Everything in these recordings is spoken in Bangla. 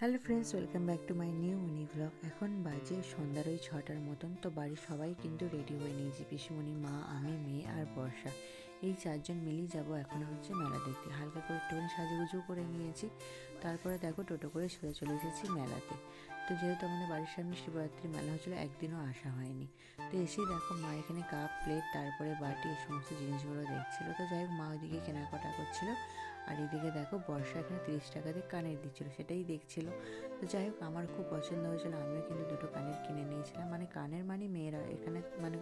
Hello friends, welcome back to my new mini blog. এখন বাজে সন্ধ্যার ওই 6টার মতন। তো বাড়ির সবাই কিন্তু রেডি হয়ে নিয়েছি, পিসিমণি, মা, আমি, মেয়ে আর বর্ষা। এই 4জন মিলেই যাবো এখন হচ্ছে মেলা দেখতে। হালকা করে একটুখানি সাজুগুজু করে নিয়েছি। তারপরে দেখো টোটো করে সোজা চলে এসেছি মেলাতে। তো যেহেতু আমাদের বাড়ির সামনে শিবরাত্রি মেলা হচ্ছিলো, একদিনও আসা হয়নি। তো এসেই দেখো মা এখানে কাপ, প্লেট, তারপরে বাটি, এই সমস্ত জিনিসগুলো দেখছিলো। তো যাই হোক, মা ওইদিকে কেনাকাটা করছিলো, আর এদিকে দেখো বর্ষা এখানে 30 টাকা দিয়ে কানের দিচ্ছিলো, সেটাই দেখছিল। তো যাই হোক, আমার খুব পছন্দ হয়েছিল, আমিও কিন্তু দুটো কানের কিনে নিয়েছিলাম। মানে কানের মানে মেয়েরা এখানে মানে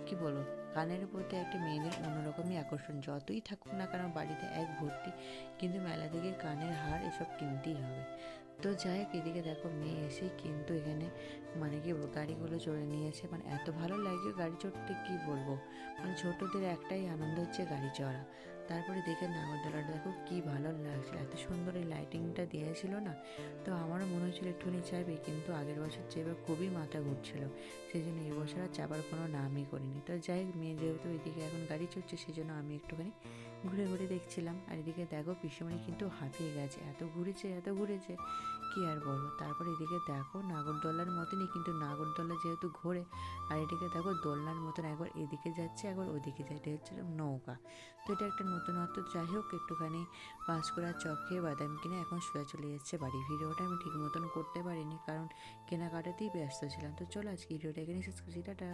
কি বলবো, কানের প্রতি একটা মেয়েদের অন্যরকমই আকর্ষণ। যতই থাকুক না কেন বাড়িতে এক ভর্তি, কিন্তু মেলা থেকে কানের হার এসব কিনতেই হবে। তো যাই হোক, এদিকে দেখো মেয়ে এসেই কিন্তু এখানে মানে কি গাড়িগুলো চড়ে নিয়েছে। মানে এত ভালো লাগে গাড়ি চড়তে, কি বলবো। মানে ছোটদের একটাই আনন্দ হচ্ছে গাড়ি চড়া। তারপরে দেখে নাগরদোলাটা দেখো কি ভালো লাগছে, এত সুন্দর এই লাইটিংটা দিয়েছিল না। তো আমারও মনে হচ্ছিলো একটুখানি চাইবে, কিন্তু আগের বছর চেয়ে খুবই মাথা ঘুরছিল, সেই জন্য এবছর আর চাপার কোনো নামই করিনি। তো যাই হোক, মেয়ে যেহেতু এদিকে এখন গাড়ি চড়ছে, সেই জন্য আমি একটুখানি ঘুরে ঘুরে দেখছিলাম। আর এদিকে দেখো পিসিমণি কিন্তু হাঁপিয়ে গেছে, এত ঘুরেছে কি আর বলবো। তারপর এদিকে দেখো নাগরদোলার মতনই, কিন্তু নাগরদোলা যেহেতু ঘোরে, আর এদিকে দেখো দোলনার মতন একবার এদিকে যাচ্ছে একবার ওদিকে যায়, এটা হচ্ছে নৌকা। তো এটা একটা নতুনত্ব। যাই হোক, একটুখানি পাঁশকুড়ার চপ খেয়ে বাদাম কিনে এখন সোজা চলে যাচ্ছে বাড়ি। ভিডিওটা আমি ঠিক মতন করতে পারিনি, কারণ কেনাকাটাতেই ব্যস্ত ছিলাম। তো চলো আজকে ভিডিওটা এখানে শেষ করছি, টাটা।